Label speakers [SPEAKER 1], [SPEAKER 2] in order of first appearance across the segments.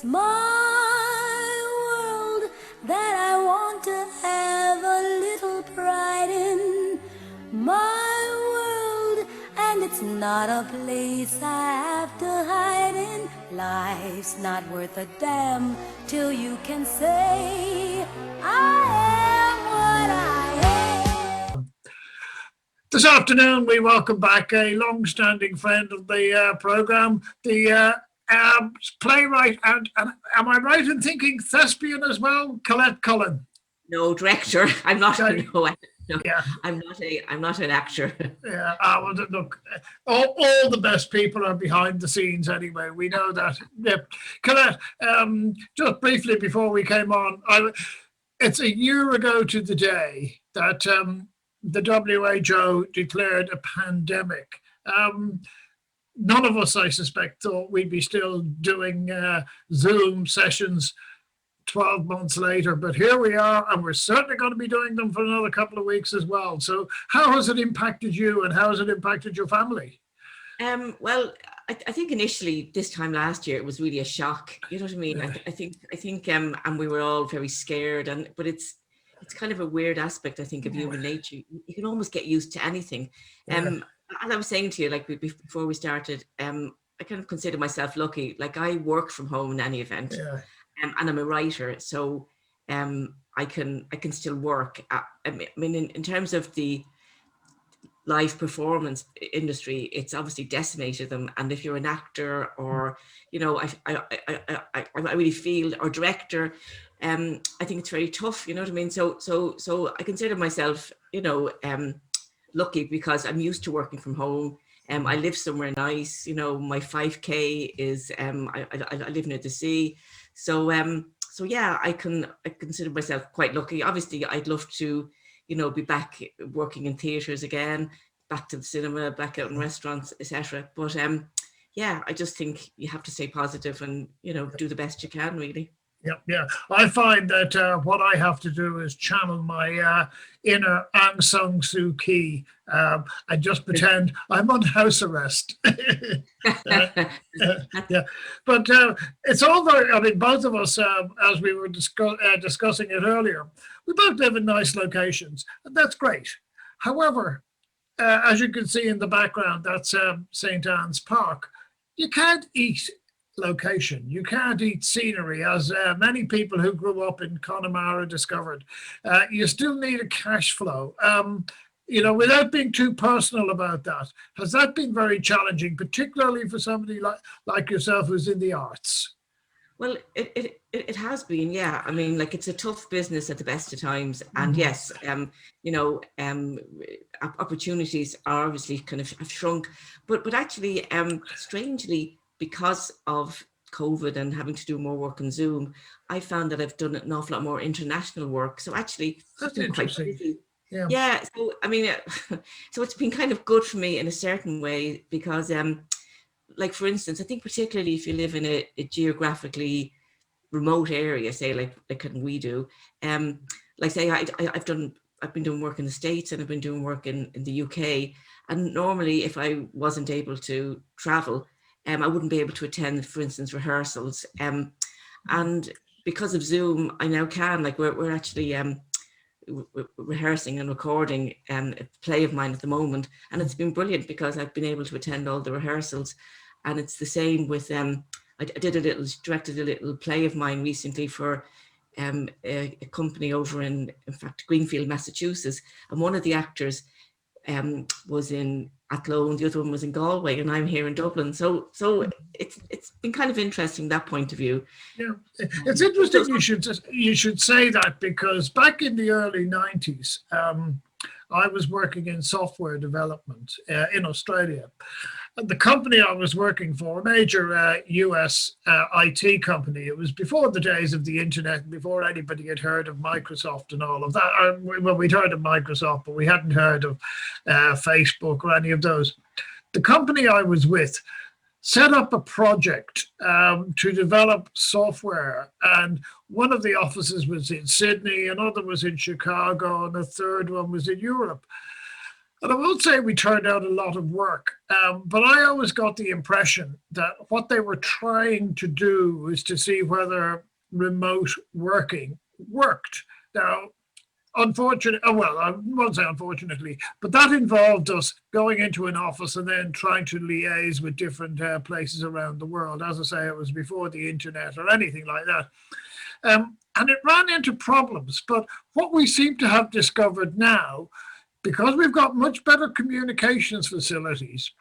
[SPEAKER 1] My world that I want to have a little pride in. My world, and it's not a place I have to hide in. Life's not worth a damn till you can say I am what I am.
[SPEAKER 2] This afternoon, we welcome back a long-standing friend of the programme, the playwright and am I right in thinking thespian as well, Colette Cullen?
[SPEAKER 3] No, director. I'm not. No,
[SPEAKER 2] yeah.
[SPEAKER 3] I'm not an actor.
[SPEAKER 2] Yeah. Well, look, all the best people are behind the scenes anyway. We know that. Yeah. Colette, just briefly before we came on, it's a year ago to the day that the WHO declared a pandemic. None of us, I suspect, thought we'd be still doing Zoom sessions 12 months later, but here we are, and we're certainly going to be doing them for another couple of weeks as well. So how has it impacted you, and how has it impacted your family?
[SPEAKER 3] Well, I think initially this time last year, it was really a shock. You know what I mean? Yeah. I think, and we were all very scared, but it's kind of a weird aspect, I think, of human nature. You can almost get used to anything. As I was saying to you, like before we started, I kind of consider myself lucky. Like I work from home in any event, and I'm a writer, so I can still work. I mean, in terms of the live performance industry, it's obviously decimated them. And if you're an actor, or I really feel, or director, I think it's very tough. You know what I mean? So I consider myself, lucky, because I'm used to working from home. I live somewhere nice. My 5K is I live near the sea, so yeah, I consider myself quite lucky. Obviously, I'd love to, be back working in theatres again, back to the cinema, back out in restaurants, etc. But yeah, I just think you have to stay positive and do the best you can, really.
[SPEAKER 2] Yeah. I find that what I have to do is channel my inner Aung San Suu Kyi and just pretend I'm on house arrest. Yeah, but it's all very, I mean, both of us, as we were discussing it earlier, we both live in nice locations, and that's great. However, as you can see in the background, that's St. Anne's Park. You can't eat location. You can't eat scenery, as many people who grew up in Connemara discovered. You still need a cash flow. Without being too personal about that, has that been very challenging, particularly for somebody like yourself who's in the arts?
[SPEAKER 3] Well, it has been, yeah. I mean, like, it's a tough business at the best of times, and yes, opportunities are obviously kind of have shrunk, but actually, strangely, because of COVID and having to do more work on Zoom, I found that I've done an awful lot more international work. So actually,
[SPEAKER 2] that's interesting.
[SPEAKER 3] Quite busy. Yeah. So I mean, so it's been kind of good for me in a certain way, because, like, for instance, I think particularly if you live in a geographically remote area, say like we do, like say I've been doing work in the States, and I've been doing work in the UK, and normally if I wasn't able to travel, I wouldn't be able to attend, for instance, rehearsals. And because of Zoom, I now can. Like, we're actually rehearsing and recording a play of mine at the moment, and it's been brilliant because I've been able to attend all the rehearsals. And it's the same with I directed a little play of mine recently for a company over in fact, Greenfield, Massachusetts, and one of the actors was in Athlone, the other one was in Galway, and I'm here in Dublin. So it's been kind of interesting, that point of view.
[SPEAKER 2] Yeah, it's interesting you should say that, because back in the early 90s, I was working in software development in Australia. The company I was working for, a major US IT company, it was before the days of the internet, before anybody had heard of Microsoft and all of that. Well, we'd heard of Microsoft, but we hadn't heard of Facebook or any of those. The company I was with set up a project to develop software, and one of the offices was in Sydney, another was in Chicago, and a third one was in Europe. And I won't say we turned out a lot of work, but I always got the impression that what they were trying to do was to see whether remote working worked. Now, unfortunately, well, I won't say unfortunately, but that involved us going into an office and then trying to liaise with different places around the world. As I say, it was before the internet or anything like that. And it ran into problems. But what we seem to have discovered now, because we've got much better communications facilities,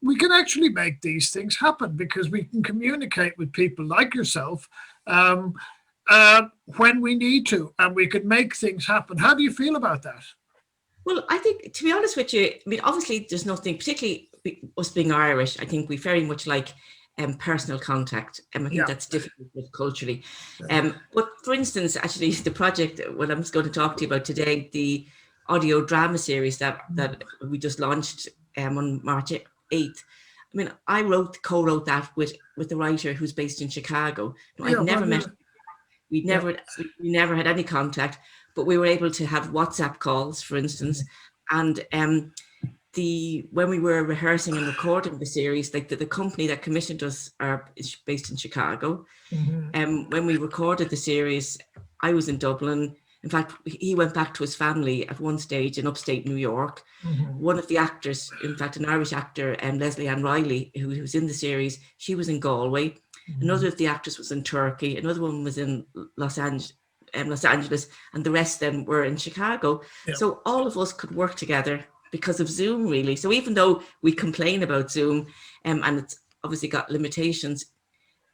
[SPEAKER 2] we can actually make these things happen because we can communicate with people like yourself when we need to, and we can make things happen. How do you feel about that?
[SPEAKER 3] Well, I think, to be honest with you, I mean, obviously there's nothing, particularly us being Irish, I think we very much like personal contact. I think that's difficult culturally. But for instance, actually, the project, what I'm going to talk to you about today, the audio drama series that we just launched on March 8th. I mean, I co-wrote that with the writer who's based in Chicago. I've never met. We never had any contact, but we were able to have WhatsApp calls, for instance, and when we were rehearsing and recording the series, like the company that commissioned us is based in Chicago. When we recorded the series, I was in Dublin. In fact, he went back to his family at one stage in upstate New York. One of the actors, in fact, an Irish actor, Leslie Ann Riley, who was in the series, she was in Galway. Another of the actors was in Turkey. Another one was in Los Angeles, and the rest then were in Chicago. So all of us could work together because of Zoom, really. So even though we complain about Zoom, and it's obviously got limitations,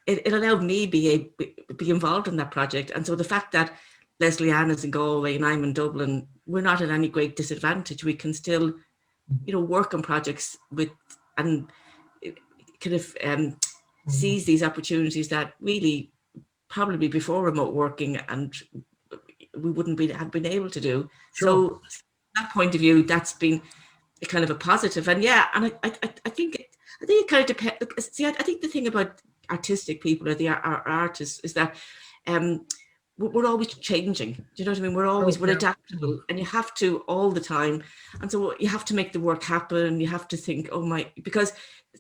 [SPEAKER 3] it allowed me be involved in that project. And so the fact that Leslie Ann is in Galway and I'm in Dublin, we're not at any great disadvantage. We can still, work on projects and kind of seize these opportunities that really probably before remote working and we wouldn't have been able to do. Sure. So from that point of view, that's been a kind of a positive. And I think it kind of depends. See, I think the thing about artistic people or our artists is that we're always changing. Do you know what I mean? We're adaptable, and you have to all the time. And so you have to make the work happen. You have to think, because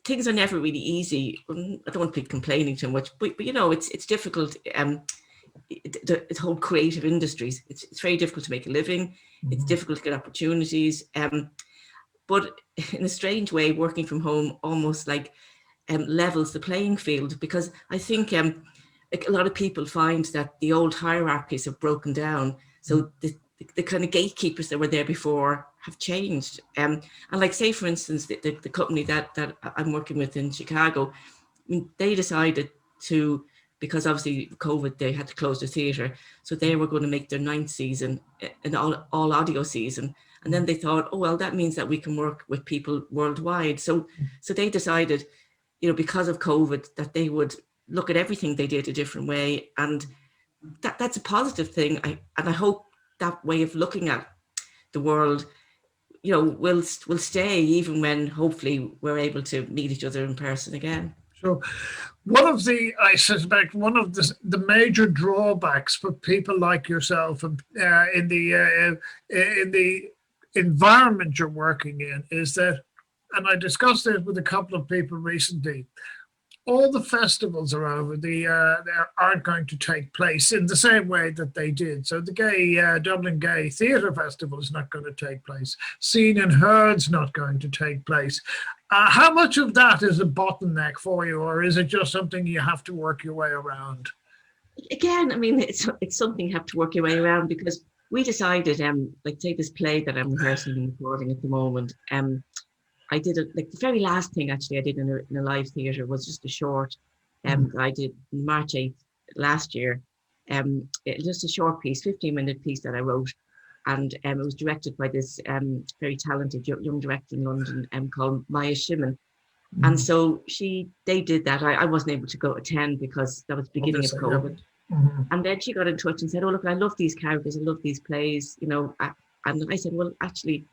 [SPEAKER 3] things are never really easy. I don't want to be complaining too much, but it's difficult. The whole creative industries, it's very difficult to make a living. It's difficult to get opportunities. But in a strange way, working from home almost like levels the playing field, because I think a lot of people find that the old hierarchies have broken down. So the kind of gatekeepers that were there before have changed. And like, say, for instance, the company that I'm working with in Chicago, they decided to, because obviously COVID, they had to close the theatre. So they were going to make their 9th season an all audio season. And then they thought, that means that we can work with people worldwide. So they decided, because of COVID, that they would look at everything they did a different way. And that's a positive thing. I hope that way of looking at the world, will stay even when hopefully we're able to meet each other in person again.
[SPEAKER 2] So I suspect one of the major drawbacks for people like yourself in the environment you're working in is that, and I discussed this with a couple of people recently, all the festivals around aren't going to take place in the same way that they did. So the Dublin Gay Theatre Festival is not going to take place. Seen and Heard's not going to take place. How much of that is a bottleneck for you, or is it just something you have to work your way around?
[SPEAKER 3] Again, I mean, it's something you have to work your way around, because we decided, like, say this play that I'm rehearsing and recording at the moment, I did the very last thing actually I did in a live theatre was just a short I did March 8th last year. Just a short piece, 15-minute piece that I wrote. And it was directed by this very talented young director in London called Maya Shimon. And so they did that. I wasn't able to go attend because that was the beginning of COVID. And then she got in touch and said, look, I love these characters. I love these plays, and I said, well, actually,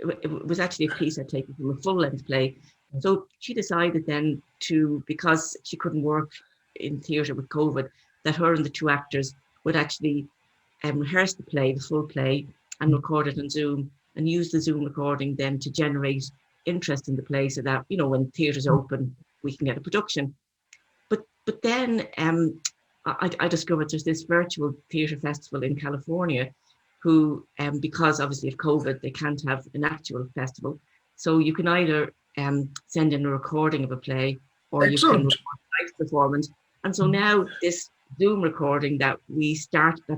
[SPEAKER 3] it was actually a piece I'd taken from a full-length play. So she decided then because she couldn't work in theatre with COVID, that her and the 2 actors would actually rehearse the full play, and record it on Zoom. and use the Zoom recording then to generate interest in the play, so that, you know, when theatres open, we can get a production. But then I discovered there's this virtual theatre festival in California, who, because obviously of COVID, they can't have an actual festival. So you can either send in a recording of a play, or you can record a live performance. And so now this Zoom recording that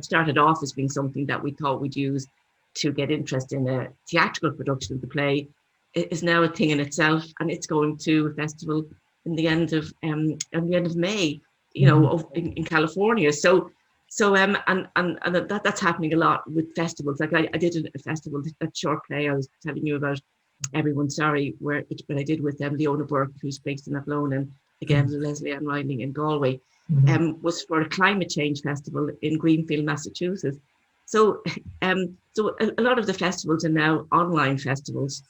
[SPEAKER 3] started off as being something that we thought we'd use to get interest in a theatrical production of the play is now a thing in itself, and it's going to a festival in the end of May, you know, in California. So and that's happening a lot with festivals. Like I did a festival, that short play I was telling you about, Everyone's Sorry, where I did with Leona Burke, who's based in Athlone, and again Leslie Ann Riding in Galway, was for a climate change festival in Greenfield, Massachusetts. So a lot of the festivals are now online festivals,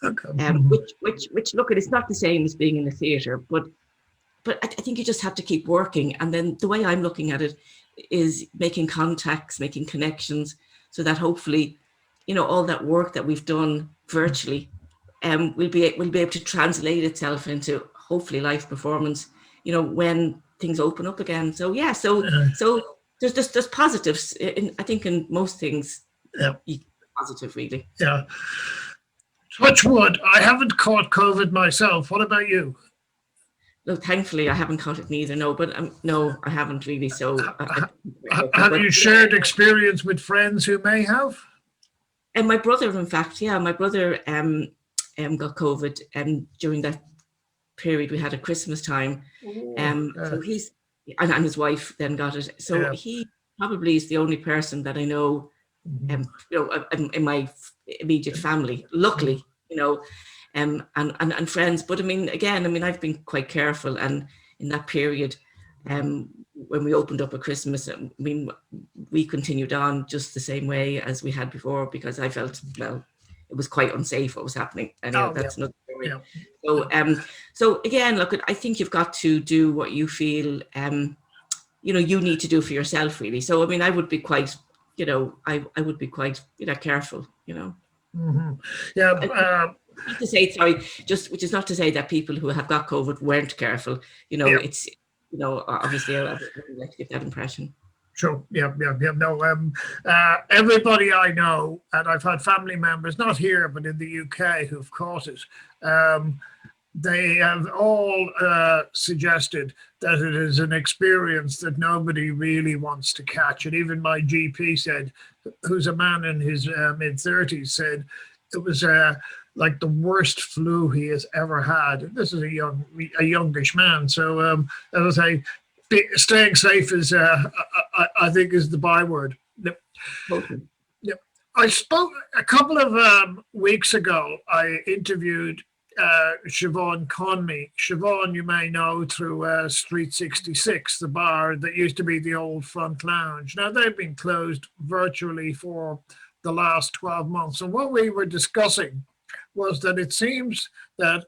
[SPEAKER 3] which look, it's not the same as being in a theatre, but I think you just have to keep working. And then the way I'm looking at it is making contacts, making connections, so that hopefully, you know, all that work that we've done virtually will be able to translate itself into hopefully live performance, you know, when things open up again. So yeah, so there's positives I think in most things.
[SPEAKER 2] Yeah,
[SPEAKER 3] positive really.
[SPEAKER 2] Yeah. Touch wood, I haven't caught COVID myself. What about you?
[SPEAKER 3] No, thankfully I haven't caught it neither. No, but no, I haven't really. So
[SPEAKER 2] have you shared experience with friends who may have?
[SPEAKER 3] And my brother, in fact, my brother got COVID during that period we had at Christmas time. So he's and his wife then got it. So he probably is the only person that I know, you know, in my immediate family. Luckily, you know, and friends. But I mean, again, I've been quite careful, and in that period, when we opened up at Christmas, I mean, we continued on just the same way as we had before, because I felt, well, it was quite unsafe what was happening. And that's another story. So again, look, I think you've got to do what you feel, you know, you need to do for yourself, really. So I mean, I would be quite, you know, I would be quite, you know, careful, you know. Not to say, sorry, which is not to say that people who have got COVID weren't careful. You know, it's, you know, obviously I wouldn't like to give that impression.
[SPEAKER 2] Sure. Yeah. No, everybody I know, and I've had family members, not here, but in the UK, who've caught it. They have all suggested that it is an experience that nobody really wants to catch. And even my GP said, who's a man in his mid-30s, said it was like the worst flu he has ever had. This is a youngish man. So as I say, staying safe is, I think, is the byword.
[SPEAKER 3] Okay.
[SPEAKER 2] Yep. I spoke a couple of weeks ago. I interviewed Siobhan Conmey. Siobhan, you may know through Street 66, the bar that used to be the old Front Lounge. Now they've been closed virtually for the last 12 months. And what we were discussing was that it seems that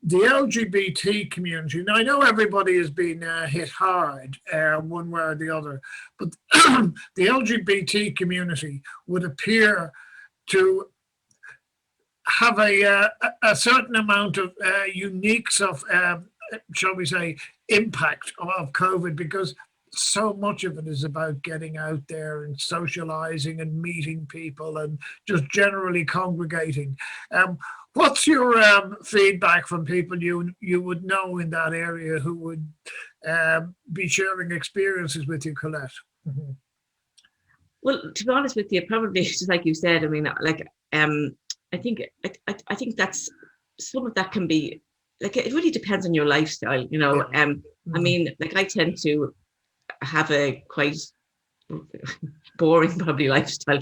[SPEAKER 2] the LGBT community, and I know everybody has been hit hard one way or the other, but the LGBT community would appear to have a certain amount of unique stuff, shall we say, impact of COVID, because so much of it is about getting out there and socializing and meeting people and just generally congregating. What's your feedback from people you would know in that area who would be sharing experiences with you, Colette? Mm-hmm.
[SPEAKER 3] Well, to be honest with you, probably just like you said, I mean, like, I think that's, some of that can be, like, it really depends on your lifestyle, you know. I mean, like, I tend to have a quite boring probably lifestyle.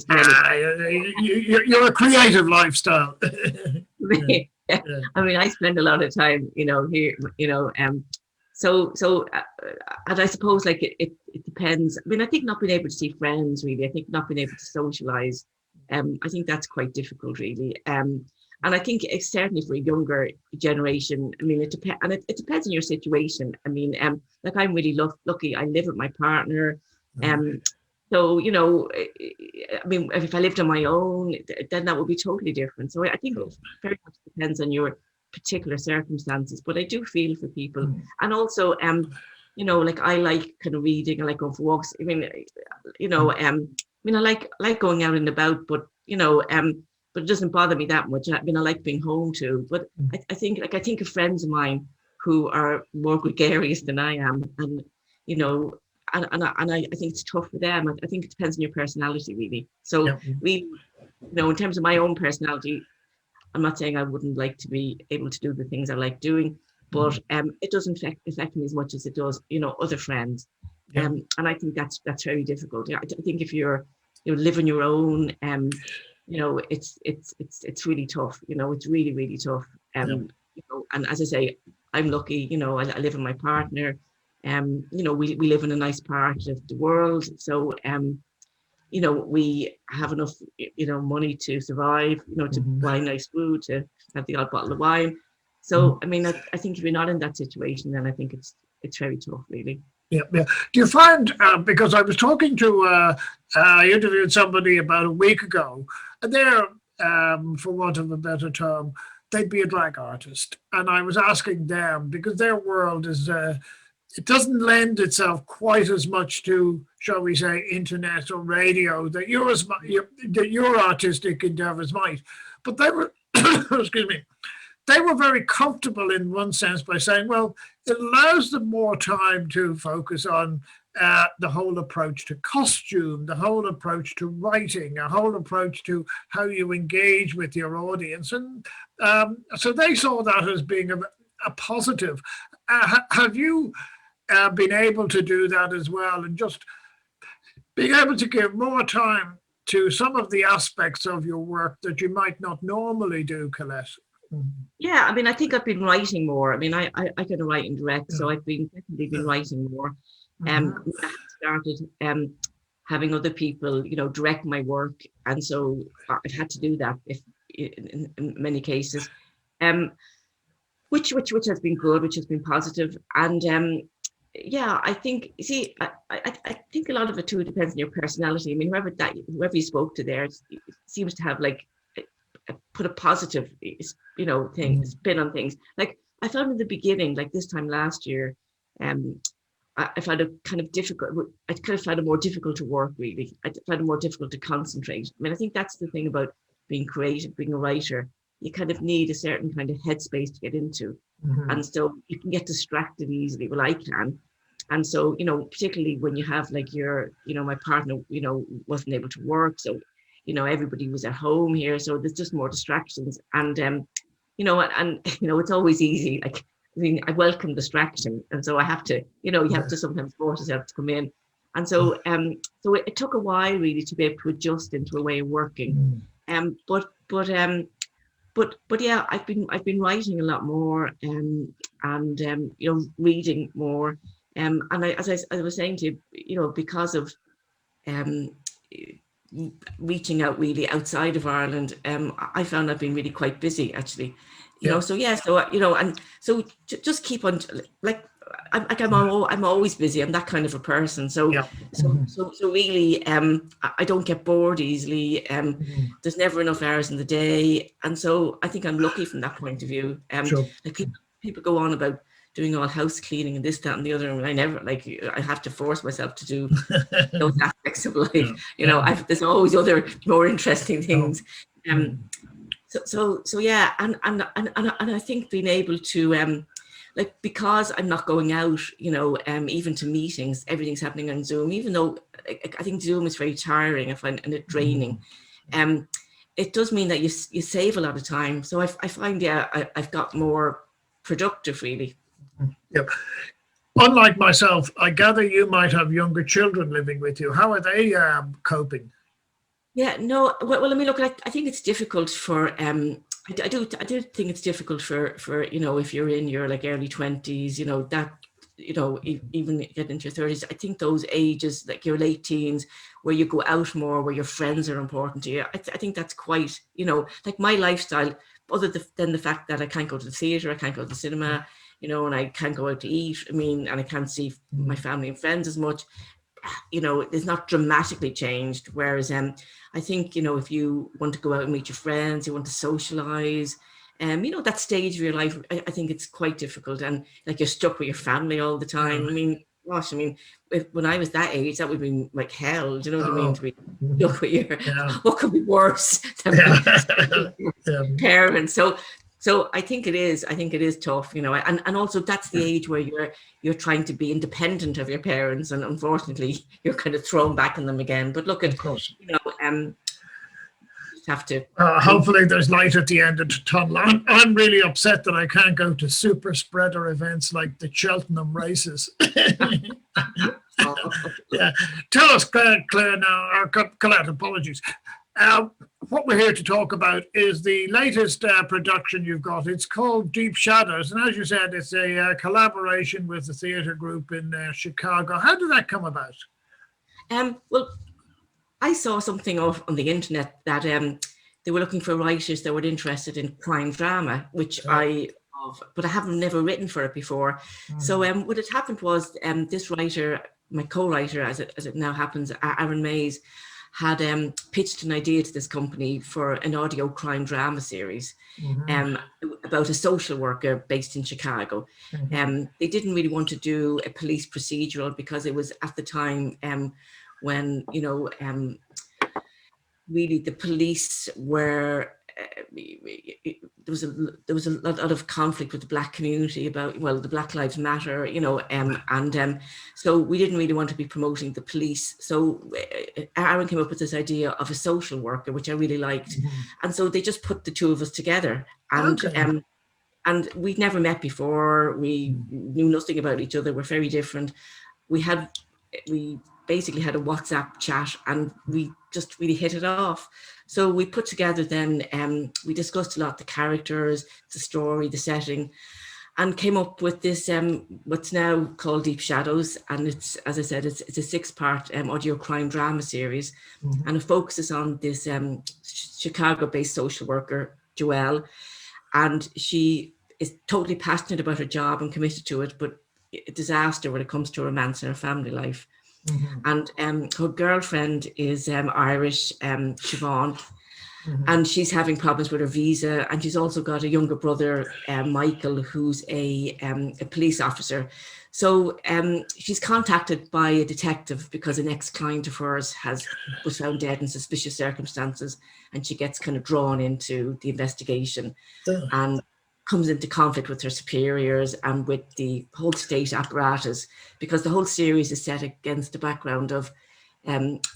[SPEAKER 2] You're a creative lifestyle.
[SPEAKER 3] Yeah. I mean, I spend a lot of time, you know, here, you know, so and I suppose, like, it depends. I mean, I think not being able to see friends, really, I think not being able to socialize, I think that's quite difficult, really. And I think it's certainly for a younger generation. I mean, it depends, and it depends on your situation. I mean, like, I'm really lucky. I live with my partner. So, you know, I mean, if I lived on my own, then that would be totally different. So I think it very much depends on your particular circumstances. But I do feel for people. And also, you know, like I like kind of reading, I like going for walks. I mean, you know, I mean, I like going out and about, but, you know, but it doesn't bother me that much. I mean, I like being home too. But I think of friends of mine who are more gregarious than I am. And, you know, I think it's tough for them. I think it depends on your personality, really. So really, you know, in terms of my own personality, I'm not saying I wouldn't like to be able to do the things I like doing, but it doesn't affect me as much as it does, you know, other friends. And I think that's very difficult. I think if you live on your own, you know, it's really tough. You know, it's really, really tough. You know, and as I say, I'm lucky. You know, I live with my partner. You know, we live in a nice part of the world, so you know, we have enough, you know, money to survive. You know, to buy nice food, to have the odd bottle of wine. So, I mean, I think if you're not in that situation, then I think it's very tough, really.
[SPEAKER 2] Yeah. Do you find, because I was talking to, I interviewed somebody about a week ago, and they're, for want of a better term, they'd be a drag artist. And I was asking them, because their world is, it doesn't lend itself quite as much to, shall we say, internet or radio that your artistic endeavors might. But they were, excuse me, they were very comfortable in one sense by saying, well, it allows them more time to focus on the whole approach to costume, the whole approach to writing, a whole approach to how you engage with your audience. And so they saw that as being a positive. Have you been able to do that as well, and just being able to give more time to some of the aspects of your work that you might not normally do, Colette?
[SPEAKER 3] Yeah, I mean, I think I've been writing more. I mean, I kind of write and direct, so I've definitely been writing more. I started having other people, you know, direct my work, and so I've had to do that in many cases, which has been good, which has been positive, and yeah, I think, see, I think a lot of it too depends on your personality. I mean, whoever you spoke to there seems to have like put a positive, you know, spin on things. Like I found in the beginning, like this time last year, I found it kind of difficult. I kind of found it more difficult to work, really. I found it more difficult to concentrate. I mean, I think that's the thing about being creative, being a writer. You kind of need a certain kind of headspace to get into. And so you can get distracted easily. Well, I can. And so, you know, particularly when you have like you know, my partner, you know, wasn't able to work. So, you know, everybody was at home here. So there's just more distractions. And, you know, you know, it's always easy. Like, I mean, I welcome distraction. And so I have to, you know, you have to sometimes force yourself to come in. And so, so it took a while really to be able to adjust into a way of working. But yeah, I've been writing a lot more, and you know, reading more, and as I was saying to you, you know, because of reaching out really outside of Ireland, I found I've been really quite busy actually, you know. So yeah, so you know, and so just keep on, like I'm always busy. I'm that kind of a person. So so really, I don't get bored easily. There's never enough hours in the day, and so I think I'm lucky from that point of view. Like people go on about doing all house cleaning and this, that, and the other, and I never, like, I have to force myself to do those aspects of life. You know, there's always other more interesting things. So yeah, and I think being able to like, because I'm not going out, you know, even to meetings, everything's happening on Zoom, even though I think Zoom is very tiring, I find, and it draining. It does mean that you save a lot of time. So I find, I've got more productive, really.
[SPEAKER 2] Yep. Unlike myself, I gather you might have younger children living with you. How are they coping?
[SPEAKER 3] Yeah, no, well, I mean, look, I think it's difficult for, I do think it's difficult for, you know, if you're in your like early 20s, you know, that, you know, even get into your 30s, I think those ages, like your late teens, where you go out more, where your friends are important to you, I think that's quite, you know, like my lifestyle, other than the fact that I can't go to the theatre, I can't go to the cinema, you know, and I can't go out to eat, I mean, and I can't see my family and friends as much. it's not dramatically changed. Whereas I think, if you want to go out and meet your friends, you want to socialize, that stage of your life, I think it's quite difficult. And like, you're stuck with your family all the time. I mean, gosh, when I was that age, that would be like hell. Do you know what I mean? To be stuck with your, what could be worse than parents? So I think it is tough, and also that's the age where you're trying to be independent of your parents, and unfortunately you're kind of thrown back on them again. But look, at
[SPEAKER 2] of course,
[SPEAKER 3] just have to.
[SPEAKER 2] Hopefully there's light at the end of the tunnel. I'm really upset that I can't go to super spreader events like the Cheltenham races. Yeah, tell us, Claire now, or Colette, apologies. What we're here to talk about is the latest production you've got. It's called Deep Shadows, and as you said, it's a collaboration with the theatre group in Chicago. How did that come about?
[SPEAKER 3] Well, I saw something on the internet that they were looking for writers that were interested in crime drama, which I love, but I haven't never written for it before. So what had happened was this writer, my co-writer, as it now happens, Aaron Mays, had pitched an idea to this company for an audio crime drama series about a social worker based in Chicago. They didn't really want to do a police procedural because it was at the time when, really the police were, there was a lot of conflict with the Black community about, the Black Lives Matter, and so we didn't really want to be promoting the police. So Aaron came up with this idea of a social worker, which I really liked. And so they just put the two of us together, and and we'd never met before. We knew nothing about each other. We're very different. We basically had a WhatsApp chat, and we just really hit it off. So we put together then, we discussed a lot, the characters, the story, the setting, and came up with this, what's now called Deep Shadows. And it's, as I said, it's a 6-part audio crime drama series. And it focuses on this Chicago-based social worker, Joelle. And she is totally passionate about her job and committed to it, but a disaster when it comes to romance in her family life. And her girlfriend is Irish, Siobhan, and she's having problems with her visa. And she's also got a younger brother, Michael, who's a police officer. So she's contacted by a detective because an ex-client of hers was found dead in suspicious circumstances, and she gets kind of drawn into the investigation and comes into conflict with her superiors and with the whole state apparatus, because the whole series is set against the background of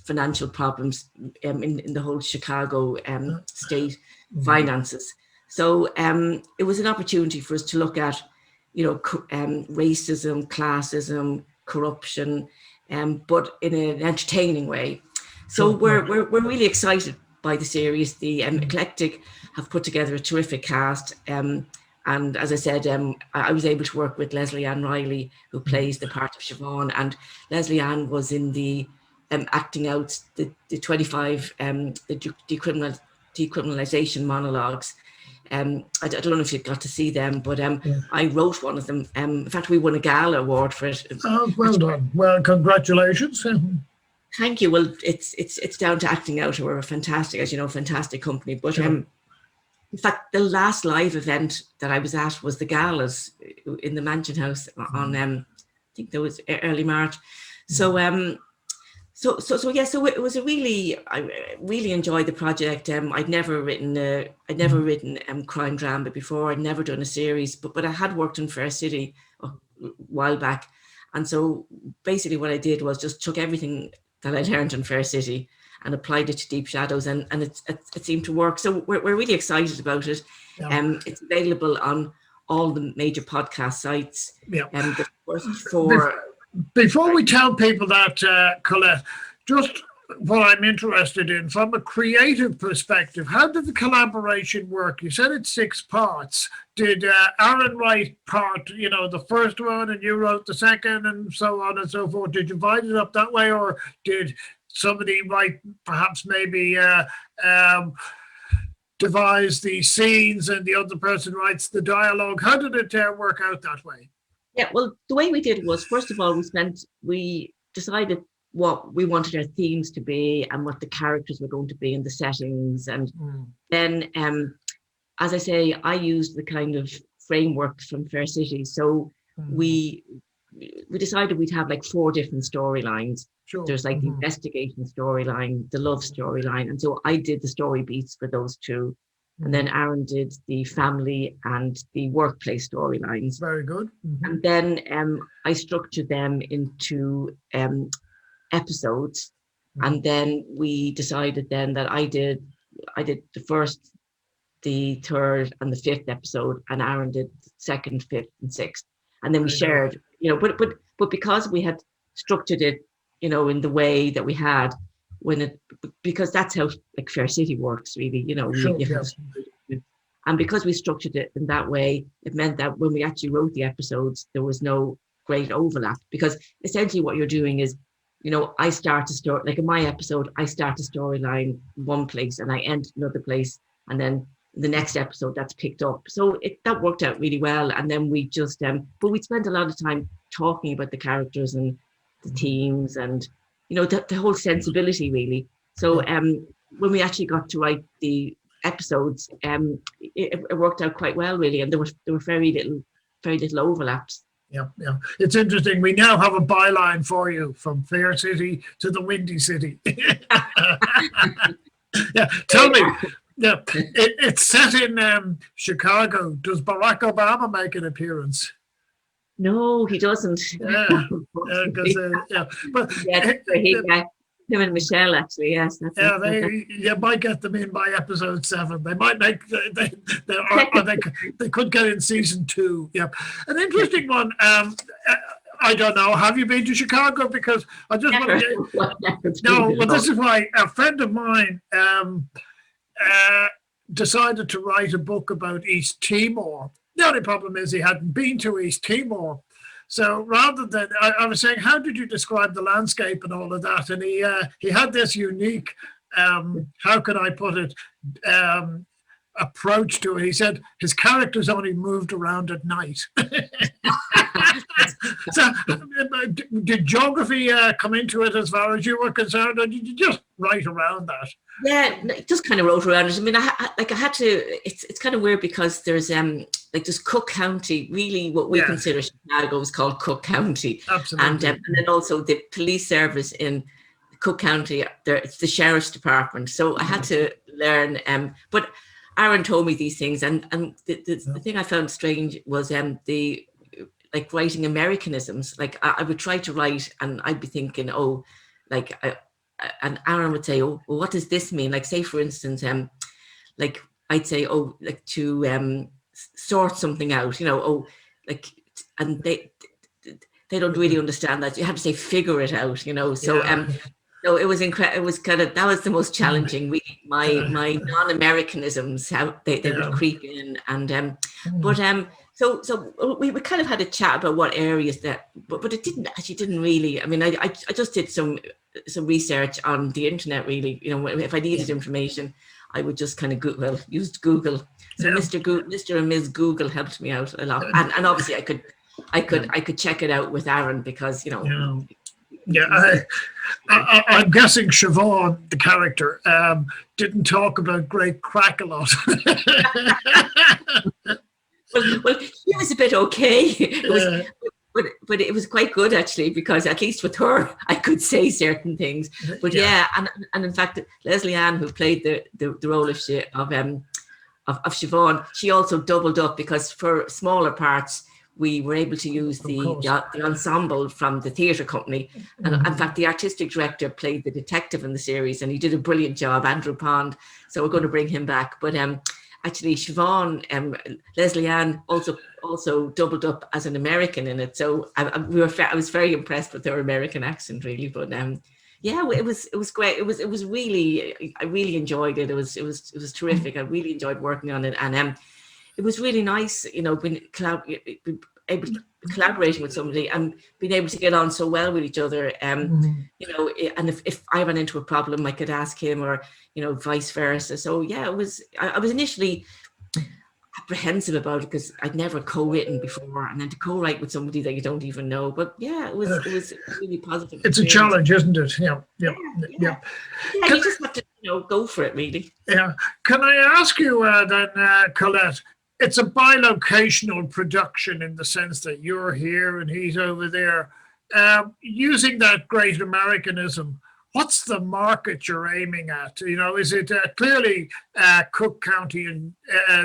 [SPEAKER 3] financial problems in the whole Chicago state finances. So it was an opportunity for us to look at, racism, classism, corruption, but in an entertaining way. So we're really excited by the series. The Eclectic have put together a terrific cast. And as I said, I was able to work with Leslie Ann Riley, who plays the part of Siobhan, and Leslie Ann was in the acting out the 25 the decriminalization monologues. I don't know if you got to see them, but I wrote one of them. In fact, we won a gala award for it.
[SPEAKER 2] Oh, well done. Well, congratulations.
[SPEAKER 3] Thank you. Well, it's down to Acting Out, who are a fantastic, as you know, fantastic company. But in fact, the last live event that I was at was the galas in the Mansion House on, I think that was early March. So, so it was I really enjoyed the project. I'd never written crime drama before. I'd never done a series, but I had worked in Fair City a while back. And so basically what I did was just took everything that I learned in Fair City and applied it to Deep Shadows, and it seemed to work. So we're really excited about it. It's available on all the major podcast sites.
[SPEAKER 2] Before we tell people that, Colette, just what I'm interested in from a creative perspective, how did the collaboration work? You said it's 6 parts. Did Aaron write part, the first one, and you wrote the second, and so on and so forth? Did you divide it up that way, or did somebody write perhaps maybe devise the scenes and the other person writes the dialogue? How did it work out that way?
[SPEAKER 3] Yeah, well, the way we did it was, first of all, we decided what we wanted our themes to be and what the characters were going to be and the settings. And then, as I say, I used the kind of framework from Fair City. So we decided we'd have like 4 different storylines.
[SPEAKER 2] Sure.
[SPEAKER 3] There's like the investigation storyline, the love storyline. And so I did the story beats for those 2. And then Aaron did the family and the workplace storylines.
[SPEAKER 2] Very good.
[SPEAKER 3] And then I structured them into episodes. And then we decided then that I did the first, the third and the 5th episode, and Aaron did the 2nd, 5th and 6th. And then we shared, but because we had structured it, in the way that we had, because that's how like Fair City works, really, and because we structured it in that way, it meant that when we actually wrote the episodes, there was no great overlap, because essentially what you're doing is, I start a story, like in my episode, I start a storyline one place and I end another place, and then the next episode that's picked up. So that worked out really well. And then we just, but we spent a lot of time talking about the characters and the teams and, the whole sensibility really. So when we actually got to write the episodes, it worked out quite well really. And there were very little overlaps.
[SPEAKER 2] Yeah. It's interesting. We now have a byline for you, from Fair City to the Windy City. Yeah, tell me. Yeah, it's set in Chicago. Does Barack Obama make an appearance?
[SPEAKER 3] No, he doesn't.
[SPEAKER 2] Yeah, but
[SPEAKER 3] him and Michelle actually, yes.
[SPEAKER 2] You might get them in by episode 7. They might make they could get in season 2. Yeah, an interesting one. I don't know. Have you been to Chicago? Because I just want to. No, well, this is why a friend of mine decided to write a book about East Timor. The only problem is he hadn't been to East Timor. So rather than, I was saying, how did you describe the landscape and all of that? And he had this unique, how can I put it, approach to it. He said his characters only moved around at night. So did geography come into it as far as you were concerned, or did you just write around that?
[SPEAKER 3] Yeah, just kind of wrote around it. I mean, I had to. It's kind of weird because there's there's Cook County. Really, what we consider Chicago is called Cook County.
[SPEAKER 2] Absolutely.
[SPEAKER 3] And then also the police service in Cook County. It's the sheriff's department. So I had to learn. But Aaron told me these things, and the thing I found strange was the writing Americanisms. Like I would try to write, and I'd be thinking, and Aaron would say, "Oh, well, what does this mean?" Like, say for instance, I'd say, "Oh, like to sort something out," and they don't really understand that. You have to say, "Figure it out," So it was incredible. It was that was the most challenging. My non-Americanisms, how they would creep in, and so we kind of had a chat about what areas that, but it didn't really. I mean, I just did some research on the internet. Really, if I needed information, I would just kind of used Google. So Mr. and Ms. Google helped me out a lot, and obviously I could check it out with Aaron because
[SPEAKER 2] Yeah, I'm guessing Siobhan, the character, didn't talk about great crack a lot.
[SPEAKER 3] well, he was a bit okay. But it was quite good actually, because at least with her, I could say certain things. But and in fact, Leslie Ann, who played the role of Siobhan, she also doubled up, because for smaller parts, we were able to use the ensemble from the theatre company. And in fact, the artistic director played the detective in the series, and he did a brilliant job, Andrew Pond. So we're going to bring him back. But actually, Siobhan, Leslie Ann also doubled up as an American in it. So I was very impressed with her American accent, really. But it was great. It was really, I really enjoyed it. It was terrific. I really enjoyed working on it, and it was really nice, collaborating with somebody and being able to get on so well with each other. And if I ran into a problem, I could ask him, or vice versa. So yeah, I was initially, apprehensive about it because I'd never co-written before, and then to co-write with somebody that you don't even know. But yeah, it was a really positive.
[SPEAKER 2] It's a challenge, isn't it? Yeah.
[SPEAKER 3] Yeah, you just have to go for it, really.
[SPEAKER 2] Yeah. Can I ask you then, Colette? It's a bilocational production in the sense that you're here and he's over there. Using that great Americanism, what's the market you're aiming at? Is it clearly Cook County and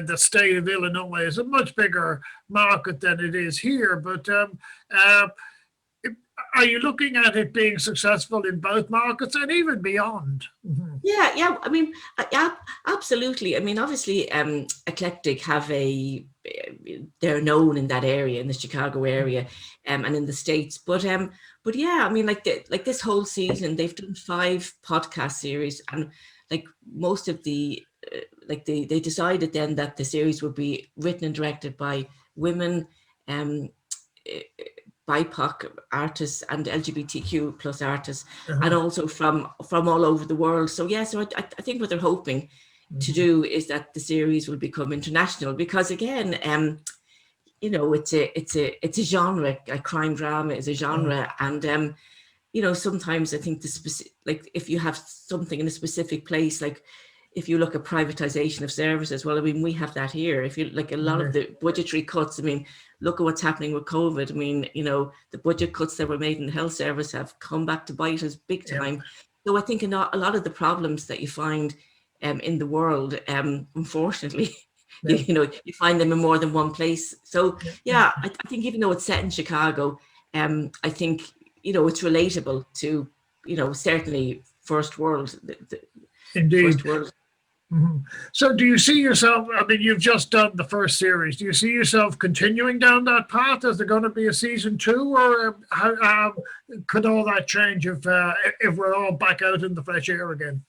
[SPEAKER 2] the state of Illinois is a much bigger market than it is here, but are you looking at it being successful in both markets and even beyond? Mm-hmm.
[SPEAKER 3] Yeah. I mean, absolutely. I mean, obviously, Eclectic they're known in that area, in the Chicago area, and in the States. But yeah, I mean, like this whole season, they've done 5 podcast series, and like most of they decided then that the series would be written and directed by women, BIPOC artists and LGBTQ plus artists, and also from all over the world. So yeah, so I think what they're hoping to do is that the series will become international, because again, it's a genre. A crime drama is a genre, and sometimes I think like if you have something in a specific place, like if you look at privatization of services, well, I mean, we have that here. If you like a lot of the budgetary cuts, I mean, look at what's happening with COVID. I mean, the budget cuts that were made in the health service have come back to bite us big time. Yeah. So I think a lot of the problems that you find in the world, unfortunately, you find them in more than one place. So yeah, I think even though it's set in Chicago, I think it's relatable to certainly first world.
[SPEAKER 2] Indeed.
[SPEAKER 3] First world.
[SPEAKER 2] Mm-hmm. So do you see yourself, I mean, you've just done the first series, do you see yourself continuing down that path? Is there going to be a season 2, or how could all that change if we're all back out in the fresh air again?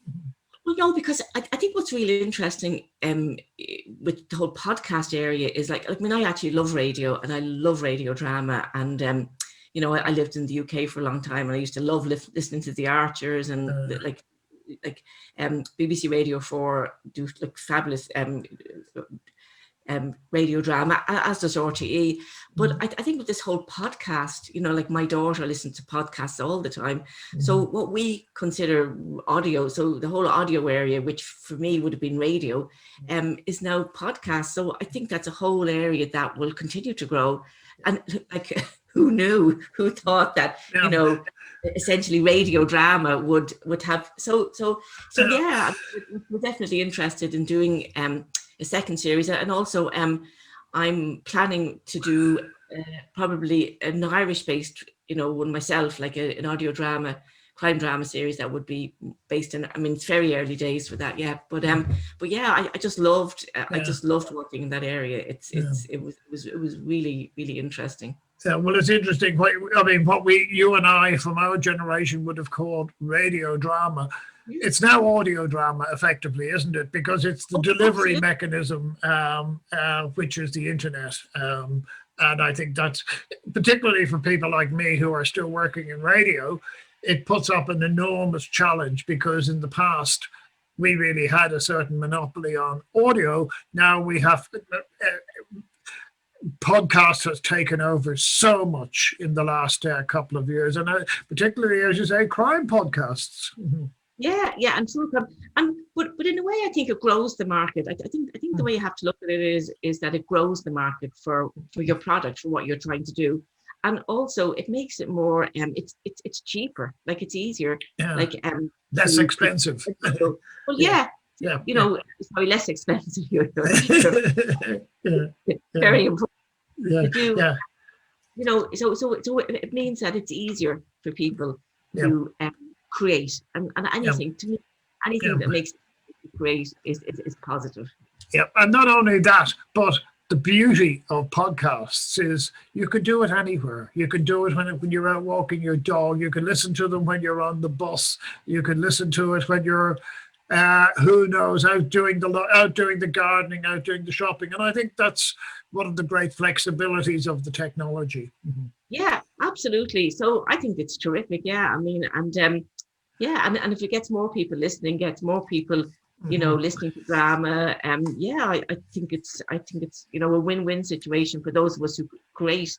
[SPEAKER 3] Well, no, because I think what's really interesting with the whole podcast area is like, I mean, I actually love radio, and I love radio drama, and I lived in the UK for a long time, and I used to love listening to the Archers and BBC Radio 4 do like fabulous radio drama, as does RTE. But I think with this whole podcast, like my daughter listens to podcasts all the time. So what we consider audio, so the whole audio area, which for me would have been radio, is now podcast. So I think that's a whole area that will continue to grow. And like, who thought that, essentially radio drama would have so yeah, we're definitely interested in doing a second series, and also I'm planning to do probably an Irish-based one myself, like an audio drama, crime drama series that would be based in, I mean, it's very early days for that, but yeah, I just loved working in that area. It was really, really interesting.
[SPEAKER 2] Well, it's interesting. What you and I from our generation would have called radio drama, it's now audio drama, effectively, isn't it? Because it's the delivery mechanism, which is the internet. And I think that's, particularly for people like me who are still working in radio, it puts up an enormous challenge, because in the past, we really had a certain monopoly on audio. Now we have... podcast has taken over so much in the last couple of years, and particularly, as you say, crime podcasts.
[SPEAKER 3] Yeah, and true crime. But in a way, I think it grows the market. I think the way you have to look at it is that it grows the market for your product, for what you're trying to do, and also it makes it more. It's cheaper, like it's easier, like
[SPEAKER 2] less expensive.
[SPEAKER 3] Well, it's probably less expensive. Very important. So it means that it's easier for people to create, and anything to me, anything that makes it create is positive.
[SPEAKER 2] Yeah, and not only that, but the beauty of podcasts is you can do it anywhere. You can do it when you're out walking your dog. You can listen to them when you're on the bus. You can listen to it when you're who knows, out doing the gardening, out doing the shopping. And I think that's one of the great flexibilities of the technology.
[SPEAKER 3] Yeah, absolutely. So I think it's terrific. Yeah, I mean, and if it gets more people listening, gets more people listening to drama. I think it's a win-win situation for those of us who create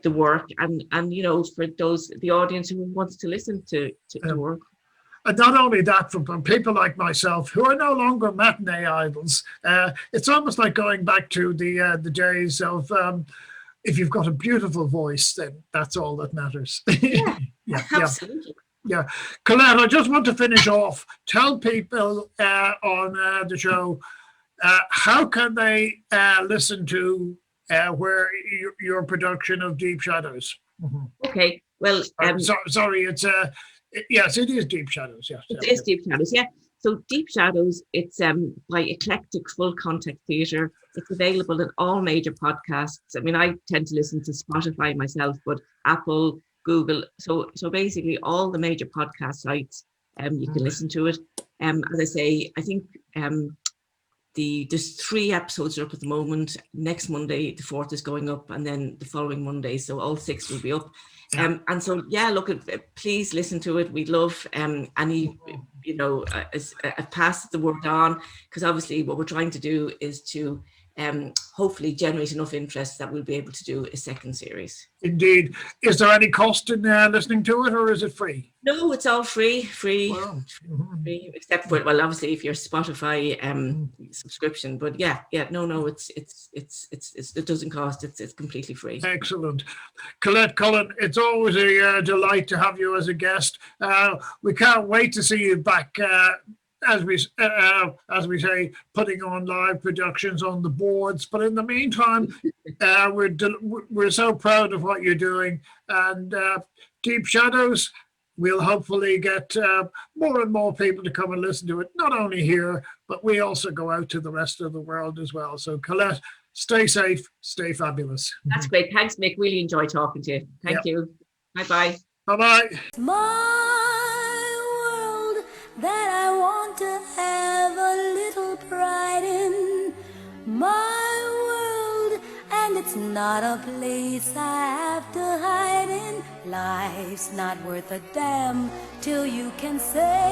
[SPEAKER 3] the work, and for the audience who wants to listen to work.
[SPEAKER 2] And not only that, from people like myself who are no longer matinee idols, it's almost like going back to the days of if you've got a beautiful voice, then that's all that matters.
[SPEAKER 3] Absolutely.
[SPEAKER 2] Yeah. Colette, I just want to finish off. Tell people on the show, how can they listen to where your production of Deep Shadows?
[SPEAKER 3] Okay. Well,
[SPEAKER 2] sorry, it's yes, it is Deep Shadows. Yes,
[SPEAKER 3] it is Deep Shadows. Yeah. So Deep Shadows, it's by Eclectic Full Contact Theatre. It's available in all major podcasts. I mean, I tend to listen to Spotify myself, but Apple, Google. So basically all the major podcast sites, you can listen to it. As I say, I think there's 3 episodes are up at the moment. Next Monday, the 4th is going up, and then the following Monday, so all 6 will be up. And so, look, please listen to it. We'd love any, pass the word on, because obviously what we're trying to do is to hopefully generate enough interest that we'll be able to do a second series.
[SPEAKER 2] Indeed. Is there any cost in listening to it, or is it free?
[SPEAKER 3] No, it's all free.
[SPEAKER 2] Wow.
[SPEAKER 3] Free, except for, well, obviously if you're Spotify subscription, but no, it doesn't cost. It's completely free.
[SPEAKER 2] Excellent. Colette Cullen, it's always a delight to have you as a guest. We can't wait to see you back. As we say, putting on live productions on the boards. But in the meantime, we're so proud of what you're doing. And Deep Shadows, we'll hopefully get more and more people to come and listen to it, not only here, but we also go out to the rest of the world as well. So Colette, stay safe, stay fabulous.
[SPEAKER 3] That's great. Thanks, Mick. Really enjoy talking to you. Thank you. Bye-bye.
[SPEAKER 2] Bye-bye.
[SPEAKER 1] My world that I want to have a little pride in. My world, and it's not a place I have to hide in. Life's not worth a damn till you can say